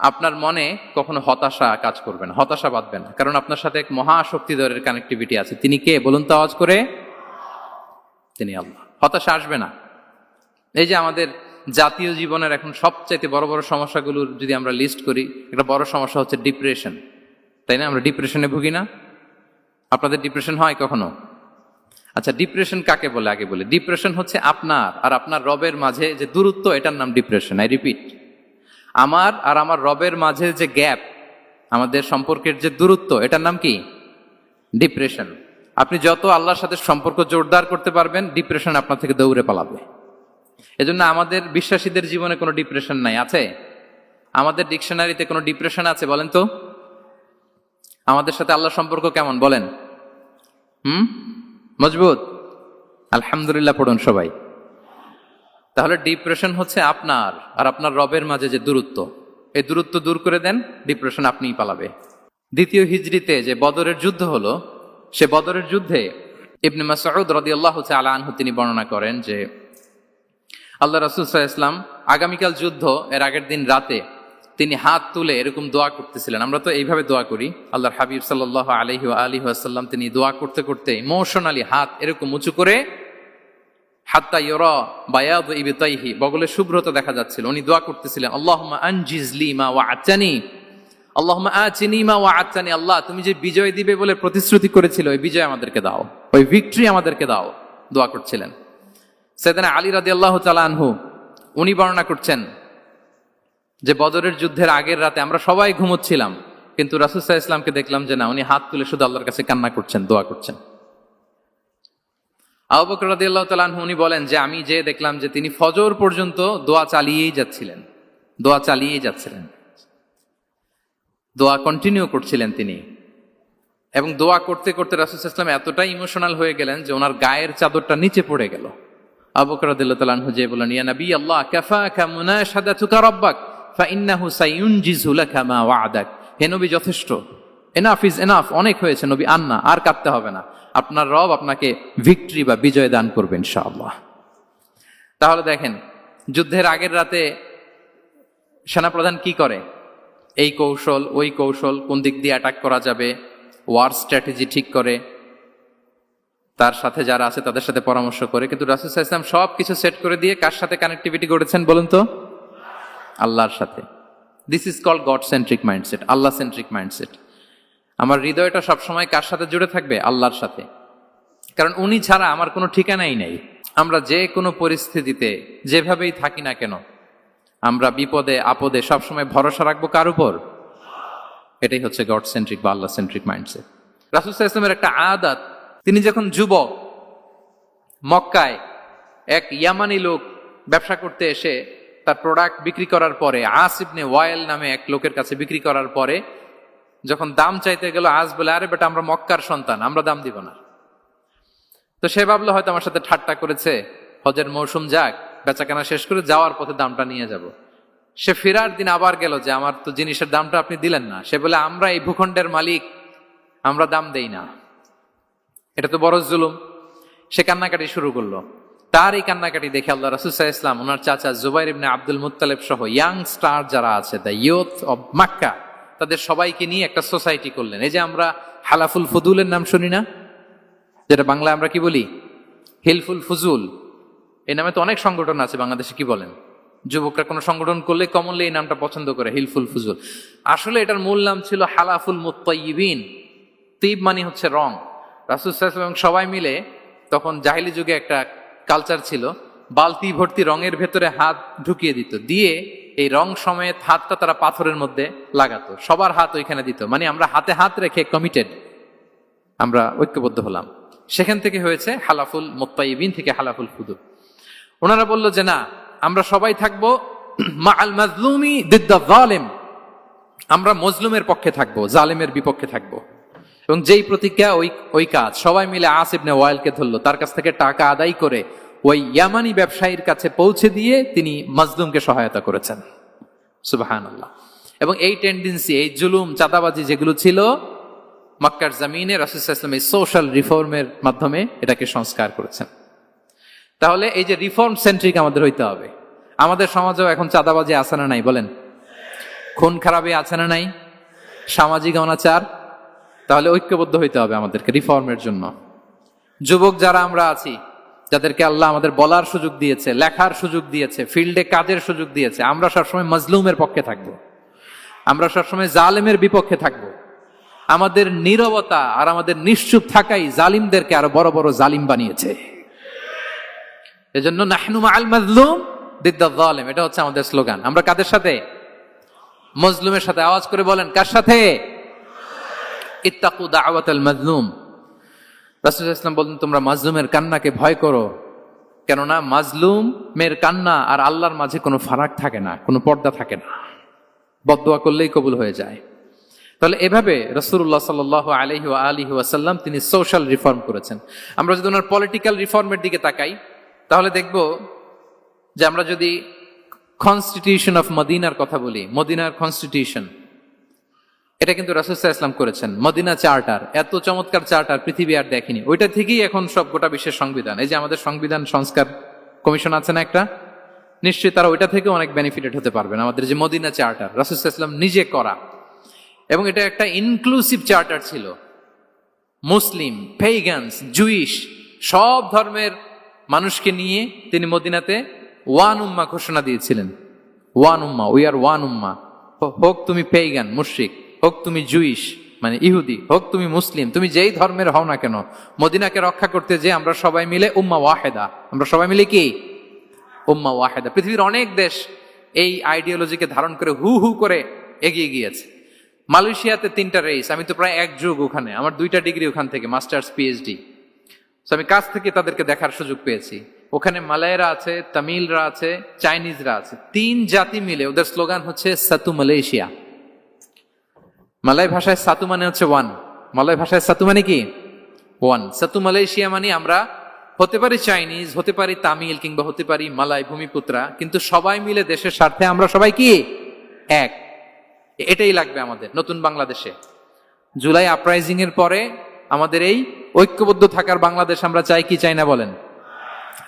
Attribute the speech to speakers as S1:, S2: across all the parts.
S1: আপনার মনে কখনো হতাশা কাজ করবে না, হতাশা বাঁধবে না, কারণ আপনার সাথে এক মহাশক্তিধরের কানেক্টিভিটি আছে। তিনি কে বলুন তো আওয়াজ করে? তিনি আল্লাহ। হতাশা আসবে না। এই যে আমাদের জাতীয় জীবনের এখন সবচাইতে বড় বড় সমস্যাগুলোর যদি আমরা লিস্ট করি, একটা বড় সমস্যা হচ্ছে ডিপ্রেশন, তাই না? আমরা ডিপ্রেশনে ভুগি না? আপনাদের ডিপ্রেশন হয় কখনো? আচ্ছা, ডিপ্রেশন কাকে বলে আগে বলে। ডিপ্রেশন হচ্ছে আপনার আর আপনার রবের মাঝে যে দূরত্ব, এটার নাম ডিপ্রেশন। আই রিপিট, আমার আর আমার রবের মাঝে যে গ্যাপ, আমাদের সম্পর্কের যে দূরত্ব, এটার নাম কি? ডিপ্রেশন। আপনি যত আল্লাহর সাথে সম্পর্ক জোরদার করতে পারবেন, ডিপ্রেশন আপনার থেকে দৌড়ে পালাবে। এজন্য আমাদের বিশ্বাসীদের জীবনে কোনো ডিপ্রেশন নাই। আছে? আমাদের ডিকশনারিতে কোনো ডিপ্রেশন আছে বলেন তো? আমাদের সাথে আল্লাহর সম্পর্ক কেমন বলেন? মজবুত? আলহামদুলিল্লাহ পড়ুন সবাই। তাহলে ডিপ্রেশন হচ্ছে আপনার আর আপনার রবের মাঝে যে দূরত্ব, এই দূরত্ব দূর করে দেন, ডিপ্রেশন আপনিই পালাবে। দ্বিতীয় হিজরিতে যে বদরের যুদ্ধ হলো, সে বদরের যুদ্ধে ইবনে মাসউদ রাদিয়াল্লাহু তাআলা আনহু তিনি বর্ণনা করেন যে আল্লাহ রাসূল সাল্লাল্লাহু আলাইহি ওয়াসাল্লাম আগামীকাল যুদ্ধ এর আগের দিন রাতে তিনি হাত তুলে এরকম দোয়া করতেছিলেন। আমরা তো এইভাবে দোয়া করি। আল্লাহর হাবিব সাল্লাল্লাহু আলাইহি ওয়াসাল্লাম তিনি দোয়া করতে করতে ইমোশনালি হাত এরকম উঁচু করে, হাত্তা ইউরা বায়াদ ইবতাইহি, বগলে শুভ্রতা দেখা যাচ্ছিল, উনি দোয়া করতেছিলেন, আল্লাহুম্মা আনজিজ লি মা ওয়া'আতানি, আল্লাহুম্মা আতিনি মা ওয়া'আতানি, আল্লাহ তুমি যে বিজয় দিবে বলে প্রতিশ্রুতি করেছিল, ওই বিজয় আমাদেরকে দাও, ওই ভিক্টরি আমাদেরকে দাও। দোয়া করছিলেন। সাইয়েদনা আলী রাদিয়াল্লাহু তাআলা আনহু উনি বর্ণনা করছেন যে বদরের যুদ্ধের আগের রাতে আমরা সবাই ঘুমোচ্ছিলাম, কিন্তু রাসূল সাল্লাল্লাহু আলাইহি ওয়াসাল্লামকে দেখলাম যে না, উনি হাত তুলে শুধু আল্লাহর কাছে কান্না করছেন, দোয়া করছেন। আবু বকর রাদিয়াল্লাহু তাআলা আনহু উনি বলেন যে আমি যে দেখলাম যে তিনি ফজর পর্যন্ত দোয়া চালিয়েই যাচ্ছিলেন, দোয়া চালিয়েই যাচ্ছিলেন, দোয়া কন্টিনিউ করছিলেন তিনি। এবং দোয়া করতে করতে রাসূল সাল্লাল্লাহু আলাইহি ওয়াসাল্লাম এতটাই ইমোশনাল হয়ে গেলেন যে ওনার গায়ের চাদরটা নিচে পড়ে গেল। আবু বকর রাদিয়াল্লাহু তাআলা আনহু যে বলেন, ইয়া নবী আল্লাহ, কাফাকা মুনাশাদাতুকা রাব্বাক ফাইন্নাহু সায়ুনজিজু লাকা মা ওয়া'দাক। হে নবী, যথেষ্ট, এনাফ ইজ এনাফ, অনেক হয়েছে নবী, আন্না, আর কাঁদতে হবে না, আপনার রব আপনাকে ভিক্টরি বা বিজয় দান করবে ইনশাআল্লাহ। তাহলে দেখেন, যুদ্ধের আগের রাতে সেনাপ্রধান কি করে? এই কৌশল ওই কৌশল, কোন দিক দিয়ে অ্যাটাক করা যাবে, ওয়ার স্ট্র্যাটেজি ঠিক করে, তার সাথে যারা আছে তাদের সাথে পরামর্শ করে। কিন্তু রাসূল সাল্লাল্লাহু আলাইহি ওয়াসাল্লাম সব কিছু সেট করে দিয়ে কার সাথে কানেক্টিভিটি গড়েছেন বলুন তো? আল্লাহর সাথে। This is called God centric mindset, Allah centric mindset. আমার হৃদয়টা সবসময় কার সাথে জুড়ে থাকবে? আল্লাহর সাথে। কারণ উনি ছাড়া আমার কোনো ঠিকানাই নেই। আমরা যে কোনো পরিস্থিতিতে যেভাবেই থাকি না কেন, আমরা বিপদে আপদে সবসময় ভরসা রাখবো কার উপর? এটাই হচ্ছে গড সেন্ট্রিক বা আল্লাহ সেন্ট্রিক মাইন্ডসেট। রাসূল সাল্লাল্লাহু আলাইহি ওয়াসাল্লামের একটা আদত, তিনি যখন যুবক, মক্কায় এক ইয়ামানি লোক ব্যবসা করতে এসে তার প্রোডাক্ট বিক্রি করার পরে, আস ইবনে ওয়াইল নামে এক লোকের কাছে বিক্রি করার পরে যখন দাম চাইতে গেল, আস বলে, আরে বেটা, আমরা মক্কার সন্তান, আমরা দাম দিব না। তো সে ভাবলো হয়তো আমার সাথে ঠাট্টা করেছে, হজের মৌসুম যাক, বেচাকেনা শেষ করে যাওয়ার পথে দামটা নিয়ে যাব। সে ফেরার দিন আবার গেল যে আমার তো জিনিসের দামটা আপনি দিলেন না। সে বলে, আমরা এই ভূখণ্ডের মালিক, আমরা দাম দেই না, এটা তো বড় জুলুম। সে কান্নাকাটি শুরু করলো। তার এই কান্নাকাটি দেখে আল্লাহ রাসূল সাল্লাল্লাহু আলাইহি ওয়াসাল্লাম ওনার চাচা জুবাইর ইবনে আব্দুল মুত্তালিব সহ ইয়াং স্টার যারা আছে, দ্য ইয়ুথ অব মক্কা, তাদের সবাইকে নিয়ে একটা সোসাইটি করলেন। এই যে আমরা হালাফুল ফুদুলের নাম শুনি না, যেটা বাংলায় আমরা কি বলি? হিলফুল ফুজুল। এই নামে তো অনেক সংগঠন আছে বাংলাদেশে, কি বলেন? যুবকরা কোনো সংগঠন করলে কমনলি এই নামটা পছন্দ করে, হিলফুল ফুজুল। আসলে এটার মূল নাম ছিল হালাফুল মুত্তাইয়িবিন। তিব মানে হচ্ছে রং। রাসূল সাল্লাল্লাহু আলাইহি ওয়াসাল্লাম সবাই মিলে, তখন জাহিলি যুগে একটা কালচার ছিল, বালতি ভর্তি রঙের ভেতরে হাত ঢুকিয়ে দিত, দিয়ে এই রং সমেত হাতটা তারা পাথরের মধ্যে লাগাতো, সবার হাত ওইখানে দিত। মানে আমরা হাতে হাত রেখে কমিটেড, আমরা ঐক্যবদ্ধ হলাম। সেখান থেকে হয়েছে হালাফুল মুত্তাইয়িবিন, থেকে হালাফুল ফুদুল। ওনারা বলল যে না, আমরা সবাই থাকবো মাআল মাজলুমি দিদ্দা যালিম, আমরা মজলুমের পক্ষে থাকবো, জালেমের বিপক্ষে থাকবো। এবং যেই প্রতিজ্ঞা ওই কাজ, সবাই মিলে আস ইবনে ওয়াইলকে ধরলো, তার কাছ থেকে টাকা আদায় করে ওই ইয়ামানি ব্যবসায়ীর কাছে পৌঁছে দিয়ে তিনি মাজলুমকে সহায়তা করেছেন। সুবহানাল্লাহ। এবং এই টেন্ডেন্সি, এই জুলুম, চাঁদাবাজি যেগুলো ছিল মক্কার জমিনে, রাসূল সাল্লাল্লাহু আলাইহি ওয়াসাল্লাম এই সোশ্যাল রিফর্মের মাধ্যমে এটাকে সংস্কার করেছেন। তাহলে এই যে রিফর্ম সেন্ট্রিক আমাদের হইতে হবে। আমাদের সমাজেও এখন চাঁদাবাজি আছে না নাই বলেন? খুন খারাপি আছে না নাই, সামাজিক অনাচার, তাহলে ঐক্যবদ্ধ হইতে হবে আমাদেরকে রিফর্মের জন্য। যুবক যারা আমরা আছি, যাদেরকে আল্লাহ আমাদের বলার সুযোগ দিয়েছে, লেখার সুযোগ দিয়েছে, ফিল্ডে কাজের সুযোগ দিয়েছে, আমরা সবসময় মজলুমের পক্ষে থাকবো, আমরা সবসময় জালেমের বিপক্ষে থাকবো। আমাদের নীরবতা আর আমাদের নিশ্চুপ থাকাই জালিমদেরকে আরো বড় বড় জালিম বানিয়েছে। এজন্য নাহনু মাআল মাজলুম দিদ্দাল জালিম, এটা হচ্ছে আমাদের স্লোগান। আমরা কাদের সাথে? মজলুমের সাথে। আওয়াজ করে বলেন, কার সাথে? ইত্তাকু দাওয়াতাল মাজলুম। রাসূলুল্লাহ সাল্লাল্লাহু আলাইহি ওয়াসাল্লাম বলেন, তোমরা মাজলুমের কান্নাকে ভয় করো, কেননা মাজলুমের কান্না আর আল্লাহর মাঝে কোনো ফারাক থাকে না, কোনো পর্দা থাকে না, বদদোয়া করলেই কবুল হয়ে যায়। তাহলে এভাবে রাসূলুল্লাহ সাল্লাল্লাহু আলাইহি ওয়া আলিহি ওয়াসাল্লাম তিনি সোশ্যাল রিফর্ম করেছেন। আমরা যদি ওনার পলিটিক্যাল রিফর্মের দিকে তাকাই, তাহলে দেখব যে আমরা যদি কনস্টিটিউশন অফ মদিনার কথা বলি, মদিনার কনস্টিটিউশন, এটা কিন্তু রাসূল সাল্লাল্লাহু আলাইহি ওয়াসাল্লাম করেছেন। মদিনা চার্টার, এত চমৎকার চার্টার পৃথিবী আর দেখেনি। ওইটা থেকেই এখন সব গোটা বিশ্বের সংবিধান। এই যে আমাদের সংবিধান সংস্কার কমিশন আছে না একটা, নিশ্চয়ই তারা ওইটা থেকে অনেক বেনিফিটেড হতে পারবেন। আমাদের যে মদিনা চার্টার রাসূল সাল্লাল্লাহু আলাইহি ওয়াসাল্লাম নিজে করা, এবং এটা একটা ইনক্লুসিভ চার্টার ছিল। মুসলিম, পেগানস, জুইশ, সব ধর্মের মানুষকে নিয়ে তিনি মদিনাতে ওয়ান উম্মা ঘোষণা দিয়েছিলেন। One Umma, we are one উম্মা। হোক তুমি পেগান মুশরিক, হোক তুমি জুইশ মানে ইহুদি, হোক তুমি মুসলিম, তুমি যেই ধর্মের হও না কেন, মদিনাকে রক্ষা করতে যে আমরা সবাই মিলে উম্মা ওয়াহেদা, আমরা সবাই মিলে কি উম্মা ওয়াহেদা। পৃথিবীর অনেক দেশ এই আইডিওলজিকে ধারণ করে হু হু করে এগিয়ে গিয়েছে। মালয়েশিয়াতে 3টা রেস, আমি তো প্রায় এক যুগ ওখানে, আমার 2টা ডিগ্রি ওখান থেকে, মাস্টার্স পিএইচডি। আমি কাছ থেকে তাদেরকে দেখার সুযোগ পেয়েছি। ওখানে মালয়েরা আছে, তামিলরা আছে, চাইনিজরা আছে, 3 জাতি মিলে ওদের স্লোগান হচ্ছে সাতু মালয়েশিয়া। মালয় ভাষায় সাতু মানে হচ্ছে ওয়ান, মালয় ভাষায় সাতু মানে কি ওয়ান। সাতু মালয়েশিয়া মানে আমরা হতে পারি চাইনিজ, হতে পারি তামিল, কিংবা হতে পারি মালয় ভূমিপুত্রা, কিন্তু সবাই মিলে দেশের স্বার্থে আমরা সবাই কি এক। এটাই লাগবে আমাদের নতুন বাংলাদেশে। জুলাই আপরাইজিং এর পরে আমাদের এই ঐক্যবদ্ধ থাকার বাংলাদেশ আমরা চাই কি চাই না বলেন?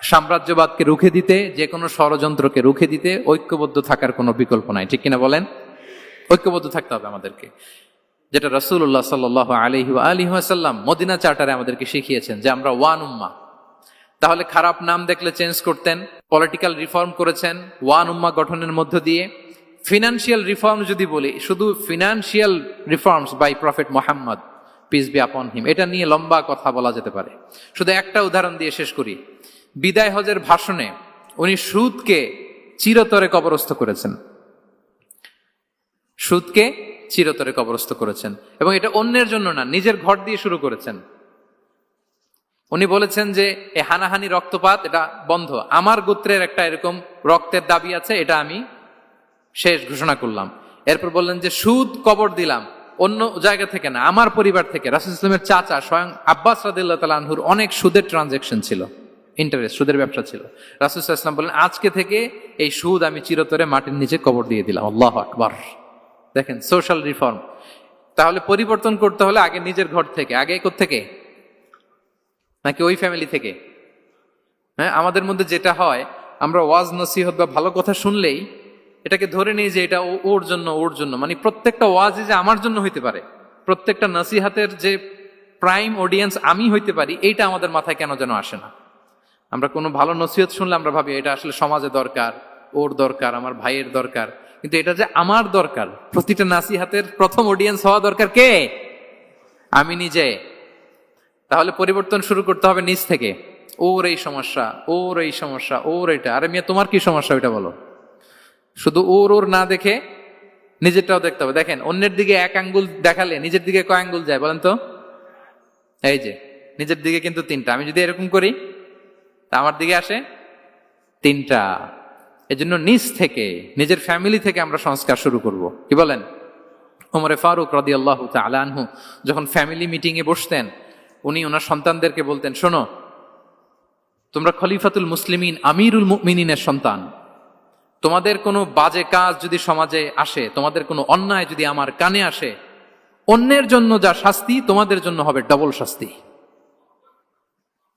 S1: সাম্রাজ্যবাদকে রুখে দিতে, যে কোনো ষড়যন্ত্রকে রুখে দিতে ঐক্যবদ্ধ থাকার কোনো বিকল্প নাই, ঠিক কিনা বলেন? ঐক্যবদ্ধ থাকতে হবে আমাদেরকে, যেটা রাসূলুল্লাহ সাল্লাল্লাহু আলাইহি ওয়া আলিহি ওয়াসাল্লাম মদিনা চার্টারে আমাদেরকে শিখিয়েছেন যে আমরা ওয়ান উম্মাহ। তাহলে খারাপ নাম দেখলে চেঞ্জ করতেন, পলিটিক্যাল রিফর্ম করেছেন ওয়ান উম্মাহ গঠনের মধ্য দিয়ে। ফিনান্সিয়াল রিফর্ম যদি বলি, শুধু financial reforms by prophet Muhammad peace be upon him, এটা নিয়ে লম্বা কথা বলা যেতে পারে। শুধু একটা উদাহরণ দিয়ে শেষ করি। বিদায় হজের ভাষণে উনি সুদকে চিরতরে কবরস্থ করেছেন, সুদকে চিরতরে কবরস্থ করেছেন, এবং এটা অন্যের জন্য না, নিজের ঘর দিয়ে শুরু করেছেন। উনি বলেছেন যে এই হানাহানি রক্তপাত এটা বন্ধ, আমার গোত্রের একটা এরকম রক্তের দাবি আছে, এটা আমি শেষ ঘোষণা করলাম। এরপর বললেন যে সুদ কবর দিলাম, অন্য জায়গা থেকে না, আমার পরিবার থেকে। রাসূল ইসলামের চাচা স্বয়ং আব্বাস রাদিয়াল্লাহু তাআলা আনহুর অনেক সুদের ট্রানজাকশন ছিল, ইন্টারেস্ট, সুদের ব্যবসা ছিল। রাসূল সাল্লাল্লাহু আলাইহি ওয়াসাল্লাম বললেন আজকে থেকে এই সুদ আমি চিরতরে মাটির নিচে কবর দিয়ে দিলাম। আল্লাহু আকবার। দেখেন সোশ্যাল রিফর্ম। তাহলে পরিবর্তন করতে হলে আগে নিজের ঘর থেকে, আগে কোত্থেকে? নাকি ওই ফ্যামিলি থেকে? হ্যাঁ, আমাদের মধ্যে যেটা হয়, আমরা ওয়াজ নসিহত বা ভালো কথা শুনলেই এটাকে ধরে নিই যে এটা ওর জন্য, ওর জন্য, মানে প্রত্যেকটা ওয়াজই যে আমার জন্য হইতে পারে, প্রত্যেকটা নসিহাতের যে প্রাইম অডিয়েন্স আমি হইতে পারি, এইটা আমাদের মাথায় কেন যেন আসে না। আমরা কোনো ভালো নসিহত শুনলে আমরা ভাবি এটা আসলে সমাজে দরকার, ওর দরকার, আমার ভাইয়ের দরকার, কিন্তু এটা যে আমার দরকার, প্রতিটা নাসিহাতের প্রথম অডিয়েন্স হওয়া দরকার কে? আমি নিজে। তাহলে পরিবর্তন শুরু করতে হবে নিজ থেকে। ওর এই সমস্যা, ওর এই সমস্যা, ওর এটা, আরে মিয়া তোমার কি সমস্যা ওইটা বলো। শুধু ওর ওর না দেখে নিজেরটাও দেখতে হবে। দেখেন অন্যের দিকে এক আঙ্গুল দেখালে নিজের দিকে কয় আঙ্গুল যায় বলেন তো? এই যে নিজের দিকে কিন্তু 3টা। আমি যদি এরকম করি তা আমার দিকে আসে 3টা। এজন্য নিজ থেকে, নিজের ফ্যামিলি থেকে আমরা সংস্কার শুরু করব। কি বলেন? ওমর ফারুক রাদিয়াল্লাহু তাআলা আনহু যখন ফ্যামিলি মিটিং এ বসতেন, উনি ওনার সন্তানদেরকে বলতেন, শোনো, তোমরা খলিফাতুল মুসলিমিন, আমিরুল মুমিনিনের সন্তান, তোমাদের কোনো বাজে কাজ যদি সমাজে আসে, তোমাদের কোনো অন্যায় যদি আমার কানে আসে, অন্যের জন্য যা শাস্তি তোমাদের জন্য হবে ডবল শাস্তি।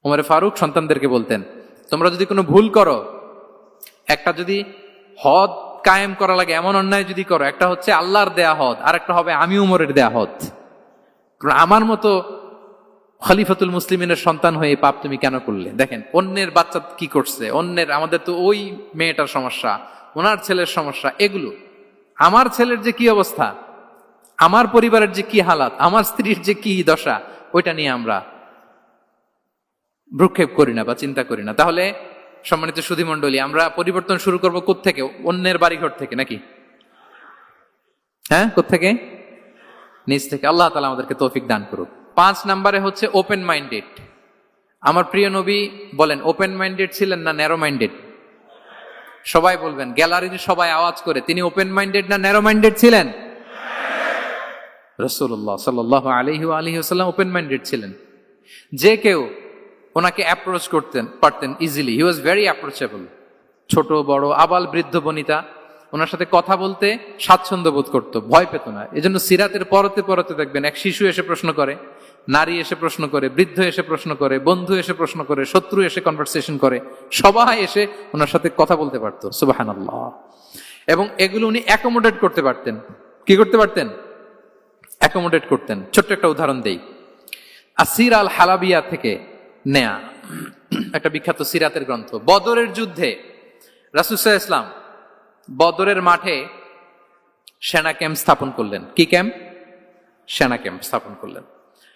S1: ওমর ফারুক সন্তানদেরকে বলতেন, তোমরা যদি কোনো ভুল করো, একটা যদি হদ কায়েম করা লাগে এমন অন্যায় যদি করো, একটা হচ্ছে আল্লাহর দেয়া হদ, আর একটা হবে আমি উমরের দেয়া হদ। আমার মতো খলিফাতুল মুসলিমিনের সন্তান হয়ে পাপ তুমি কেন করলে? দেখেন অন্যের বাচ্চা কি করছে, অন্যের, আমাদের তো ওই মেয়েটার সমস্যা, ওনার ছেলের সমস্যা, এগুলো আমার ছেলের যে কি অবস্থা, আমার পরিবারের যে কি হালাত, আমার স্ত্রীর যে কি দশা, ওইটা নিয়ে আমরা ভ্রুক্ষেপ করি না বা চিন্তা করি না। তাহলে সম্মানিত সুধী মণ্ডলী, আমরা পরিবর্তন শুরু করবো কোত্থেকে? অন্যের বাড়িঘর থেকে নাকি? হ্যাঁ, কোত্থেকে? নিজ থেকে। আল্লাহ তাআলা আমাদেরকে তৌফিক দান করুক। 5 নম্বরে হচ্ছে ওপেন মাইন্ডেড। আমার প্রিয় নবী বলেন ওপেন মাইন্ডেড ছিলেন না ন্যারো মাইন্ডেড? সবাই বলবেন, গ্যালারির সবাই আওয়াজ করে, তিনি ওপেন মাইন্ডেড না ন্যারো মাইন্ডেড ছিলেন? রাসূলুল্লাহ সাল্লাল্লাহু আলাইহি ওয়া আলিহি ওয়াসাল্লাম ওপেন মাইন্ডেড ছিলেন। যে কেউ ওনাকে অ্যাপ্রোচ করতেন পারতেন easily, he was very approachable. ছোট বড় আবাল বৃদ্ধ বনিতা ওনার সাথে কথা বলতে স্বাচ্ছন্দ্য বোধ করতো, ভয় পেত না। এজন্য সিরাতের পরতে পরতে দেখবেন এক শিশু এসে প্রশ্ন করে, নারী এসে প্রশ্ন করে, বৃদ্ধ এসে প্রশ্ন করে, বন্ধু এসে প্রশ্ন করে, শত্রু এসে কনভারসেশন করে, সবাই এসে ওনার সাথে কথা বলতে পারতো। সুবহানাল্লাহ। এবং এগুলো উনি অ্যাকোমোডেট করতে পারতেন। কি করতে পারতেন? অ্যাকোমোডেট করতেন। ছোট্ট একটা উদাহরণ দেই, আসির আল হালাবিয়া থেকে নেয়া একটা বিখ্যাত সিরাতের গ্রন্থ। বদরের যুদ্ধে রাসূল সাল্লাল্লাহু আলাইহি ওয়াসাল্লাম বদরের মাঠে সেনা ক্যাম্প স্থাপন করলেন। কি ক্যাম্প? সেনা ক্যাম্প স্থাপন করলেন।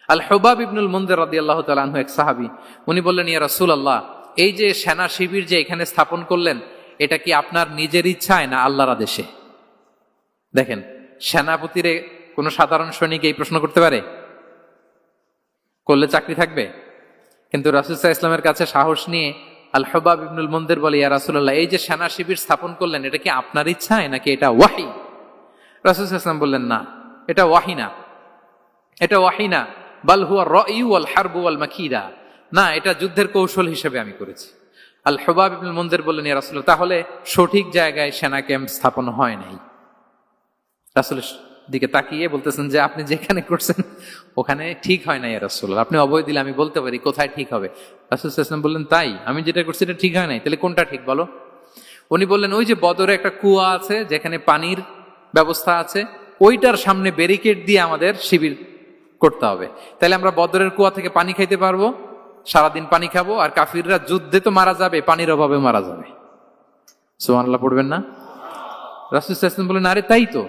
S1: আল হুবাব ইবনুল মুনজির রাদিয়াল্লাহু তাআলা আনহু এক সাহাবী, উনি বললেন, ইয়া রাসূলুল্লাহ, এই যে সেনা শিবির যে এখানে স্থাপন করলেন, এটা কি আপনার নিজের ইচ্ছায় না আল্লাহর আদেশে? দেখেন, সেনাপতিরে কোনো সাধারণ সৈনিক এই প্রশ্ন করতে পারে? করলে চাকরি থাকবে? কিন্তু রাসূল সাল্লাল্লাহু আলাইহি ওয়াসাল্লামের কাছে সাহস নিয়ে আল হুবাব ইবনুল মুনজির বলে, ইয়া রাসূলুল্লাহ, এই যে সেনা শিবির স্থাপন করলেন, এটা কি আপনার ইচ্ছায় নাকি এটা ওয়াহী? রাসূল সাল্লাল্লাহু আলাইহি ওয়াসাল্লাম বললেন, না, এটা ওয়াহী না, এটা ওয়াহী না, বাল হুয়া রায়ু ওয়াল হারবু ওয়াল মাকিদা, না, এটা যুদ্ধের কৌশল হিসেবে আমি করেছি। আল হুবাব ইবনুল মুনজির বললেন, ইয়া রাসূলুল্লাহ, তাহলে সঠিক জায়গায় সেনা ক্যাম্প স্থাপন হয় নাই। রাসূলের দিকে তাকিয়ে বলতেছেন যে আপনি যেখানে করছেন ওখানে ঠিক হয় না ইয়া রাসূলুল্লাহ, আপনি অভয় দিলে আমি বলতে পারি কোথায় ঠিক হবে। রাসূল সাল্লাল্লাহু আলাইহি ওয়াসাল্লাম বললেন, তাই? আমি যেটা করছি এটা ঠিক হয় নাই, তাহলে কোনটা ঠিক বলো? উনি বললেন, ওই যে বদরে একটা কুয়া আছে যেখানে পানির ব্যবস্থা আছে, ওইটার সামনে ব্যারিকেড দিয়ে আমাদের শিবির করতে হবে। তাহলে আমরা বদরের কুয়া থেকে পানি খাইতে পারবো, সারাদিন পানি খাবো, আর কাফিররা যুদ্ধে তো মারা যাবে, পানির অভাবে মারা যাবে। সুবহানাল্লাহ পড়বেন না? রাসূল সাল্লাল্লাহু আলাইহি ওয়াসাল্লাম বললেন, আরে তাই তো,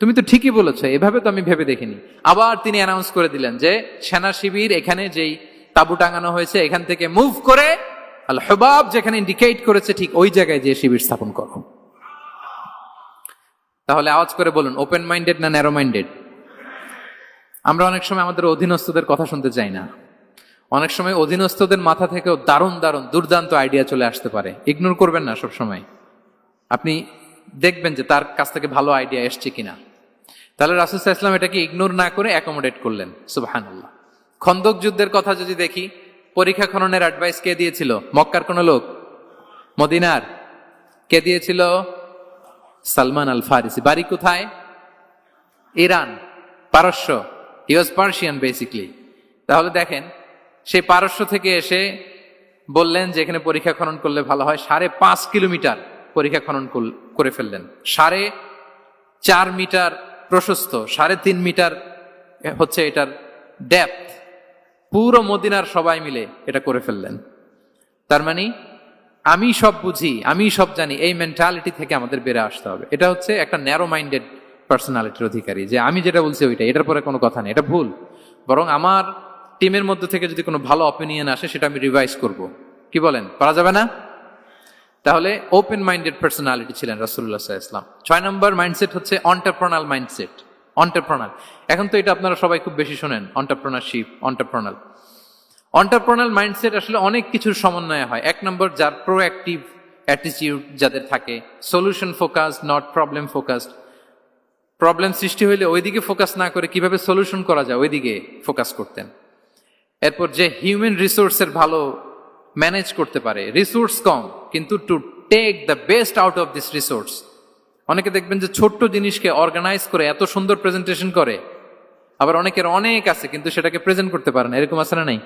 S1: তুমি তো ঠিকই বলেছো, এভাবে তো আমি ভেবে দেখিনি। আবার তিনি অ্যানাউন্স করে দিলেন যে সেনা শিবির এখানে যেই তাবু টাঙানো হয়েছে এখান থেকে মুভ করে আল হুবাব যেখানে ইন্ডিকেট করেছে ঠিক ওই জায়গায় যে শিবির স্থাপন করো। তাহলে আওয়াজ করে বলুন, ওপেন মাইন্ডেড না ন্যারো মাইন্ডেড? আমরা অনেক সময় আমাদের অধীনস্থদের কথা শুনতে চাই না। অনেক সময় অধীনস্থদের মাথা থেকেও দারুণ দারুণ দুর্দান্ত আইডিয়া চলে আসতে পারে। ইগনোর করবেন না সব সময়, আপনি দেখবেন যে তার কাছ থেকে ভালো আইডিয়া এসছে কিনা। তাহলে রাসূল সাল্লাল্লাহু আলাইহি ওয়াসাল্লাম এটাকে ইগনোর না করে অ্যাকোমোডেট করলেন। সুবহানাল্লাহ। খন্দক যুদ্ধের কথা যদি দেখি, পরীক্ষা খননের অ্যাডভাইস কে দিয়েছিল? মক্কার কোন লোক? মদিনার? কে দিয়েছিল? সালমান আল ফারিসি। বাড়ি কোথায়? ইরান, পারস্য। হি ওয়াজ পার্সিয়ান বেসিকলি। তাহলে দেখেন, সেই পারস্য থেকে এসে বললেন যে এখানে পরীক্ষা খনন করলে ভালো হয়। 5.5 কিলোমিটার পরীক্ষা খনন করে ফেললেন। 4.5 মিটার প্রশস্ত, 3.5 মিটার হচ্ছে এটার ডেপথ। পুরো মদিনার সবাই মিলে এটা করে ফেললেন। তার মানে আমি সব বুঝি, আমি সব জানি, এই মেন্টালিটি থেকে আমাদের বেড়ে আসতে হবে। এটা হচ্ছে একটা ন্যারো মাইন্ডেড পার্সোনালিটির অধিকারী, যে আমি যেটা বলছি ওইটা, এটার পরে কোনো কথা নেই, এটা ভুল। বরং আমার টিমের মধ্যে থেকে যদি কোনো ভালো অপিনিয়ন আসে সেটা আমি রিভাইজ করব। কি বলেন, করা যাবে না? তাহলে ওপেন মাইন্ডেড পার্সোনালিটি ছিলেন রাসূলুল্লাহ সাল্লাল্লাহু আলাইহি ওয়াসাল্লাম। 6 নম্বর মাইন্ডসেট হচ্ছে এন্টারপ্রেনাল মাইন্ডসেট। এন্টারপ্রেনার, এখন তো এটা আপনারা সবাই খুব বেশি শোনেন, এন্টারপ্রেনারশিপ, এন্টারপ্রেনাল মাইন্ডসেট আসলে অনেক কিছুর সমন্বয় হয়। 1 নম্বর, যার প্রোঅ্যাক্টিভ অ্যাটিটিউড যাদের থাকে, solution focused, not problem focused. Problem সৃষ্টি হইলে ওইদিকে ফোকাস না করে কিভাবে সলিউশন করা যায় ওইদিকে ফোকাস করতেন। এরপর যে হিউম্যান রিসোর্সের ভালো ম্যানেজ করতে পারে, রিসোর্স কম কিন্তু to take the best out of this resource. অনেকে দেখবেন যে ছোট্ট জিনিসকে অর্গানাইজ করে এত সুন্দর প্রেজেন্টেশন করে, আবার অনেকের অনেক আছে কিন্তু সেটাকে প্রেজেন্ট করতে পারে না, এরকম আছে না নাই?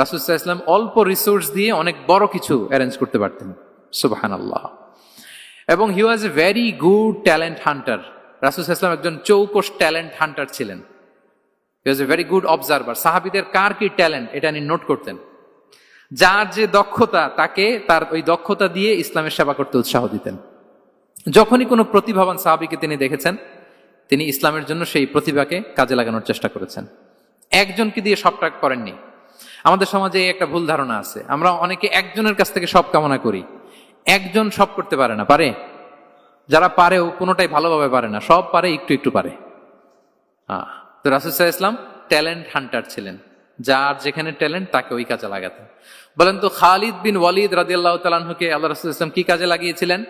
S1: রাসূল সাল্লাল্লাহু আলাইহি ওয়াসাল্লাম অল্প রিসোর্স দিয়ে অনেক বড় কিছু অ্যারেঞ্জ করতে পারতেন। সুবহানাল্লাহ। এবং he was a very good talent hunter. রাসূল সাল্লাল্লাহু আলাইহি ওয়াসাল্লাম একজন চৌকস ট্যালেন্ট হান্টার ছিলেন। He was a very good observer. সাহাবীদের কার কি ট্যালেন্ট এটা তিনি নোট করতেন। যার যে দক্ষতা তাকে তার ওই দক্ষতা দিয়ে ইসলামের সেবা করতে উৎসাহ দিতেন। যখনই কোনো প্রতিভাবান সাহাবীকে তিনি দেখেছেন, তিনি ইসলামের জন্য সেই প্রতিভাকে কাজে লাগানোর চেষ্টা করেছেন। একজনকে দিয়ে সবটা করেননি। আমাদের সমাজে এই একটা ভুল ধারণা আছে, আমরা অনেকে একজনের কাছ থেকে সব কামনা করি। একজন সব করতে পারে না, পারে? যারা পারেও কোনোটাই ভালোভাবে পারে না, সব পারে একটু একটু পারে। তো রাসূল সাল্লাল্লাহু আলাইহি ওয়াসাল্লাম ট্যালেন্ট হান্টার ছিলেন, যার যেখানে ট্যালেন্ট তাকে ওই কাজে লাগাতেন। বলেন তো খালিদ বিন ওয়ালিদ রাদিয়াল্লাহু তাআলা আনহুকে আল্লাহ রাসূল সাল্লাল্লাহু আলাইহি ওয়াসাল্লাম কি কাজে লাগিয়েছিলেন?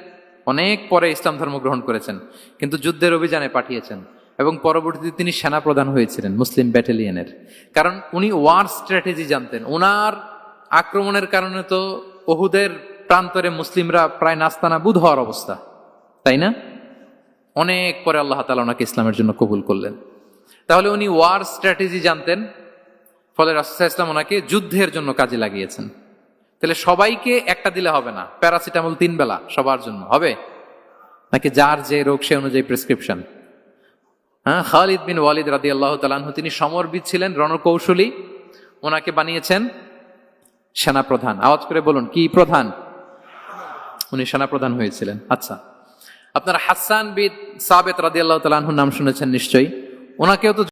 S1: অনেক পরে ইসলাম ধর্ম গ্রহণ করেছেন, কিন্তু যুদ্ধের অভিযানে পাঠিয়েছেন এবং পরবর্তীতে তিনি সেনাপ্রধান হয়েছিলেন মুসলিম ব্যাটালিয়নের। কারণ উনি ওয়ার স্ট্র্যাটেজি জানতেন। ওনার আক্রমণের কারণে তো উহুদের প্রান্তরে মুসলিমরা প্রায় নাস্তানাবুদ হওয়ার অবস্থা, তাই না? অনেক পরে আল্লাহ তাআলা ওনাকে ইসলামের জন্য কবুল করলেন। তাহলে উনি ওয়ার স্ট্র্যাটেজি জানতেন, ফলে রাসূল সাল্লাল্লাহু আলাইহি ওয়াসাল্লাম ওনাকে যুদ্ধের জন্য কাজে লাগিয়েছেন। তাহলে সবাইকে একটা দিলে হবে না, প্যারাসিটামল 3 বেলা সবার জন্য হবে নাকি যার যে রোগ সে অনুযায়ী প্রেসক্রিপশন? খালিদ বিন ওয়ালিদ রাদিয়াল্লাহু তাআলা আনহু তিনি সমরবিদ ছিলেন, রণকৌশলী। ওনাকে বানিয়েছেন সেনাপ্রধান। আওয়াজ করে বলুন, কি প্রধান? উনি সেনাপ্রধান হয়েছিলেন। আচ্ছা, আপনারা হাসান বিন সাবিত রাদিয়াল্লাহু তাআলা আনহুর নাম শুনেছেন নিশ্চয়ই। ওনাকেও তো